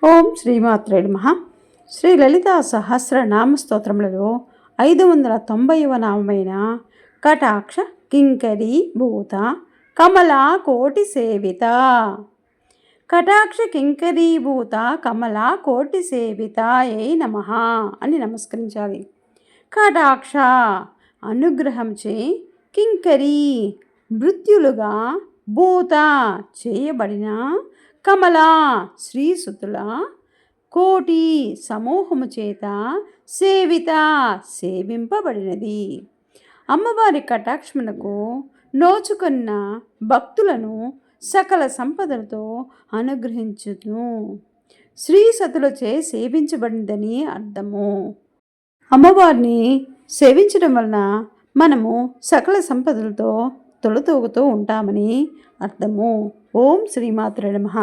ఓం శ్రీమాత్రే నమః. శ్రీ లలితా సహస్రనామ స్తోత్రములలో 590వ నామమైన కటాక్ష కింకరీ భూత కమలా కోటి సేవిత. కటాక్ష కింకరీభూత కమలా కోటి సేవితాయై నమః అని నమస్కరించాలి. కటాక్ష అనుగ్రహంచే, కింకరీ మృత్యులుగా, భూత చేయబడిన, కమలా శ్రీసుతుల, కోటి సమూహము చేత, సేవిత సేవింపబడినది. అమ్మవారి కటాక్షమునకు నోచుకున్న భక్తులను సకల సంపదలతో అనుగ్రహించును. శ్రీసతులచే సేవించబడిందని అర్థము. అమ్మవారిని సేవించడం వలన మనము సకల సంపదలతో తొలతూగుతూ ఉంటామని అర్థము. ఓం శ్రీమాత్రే నమః.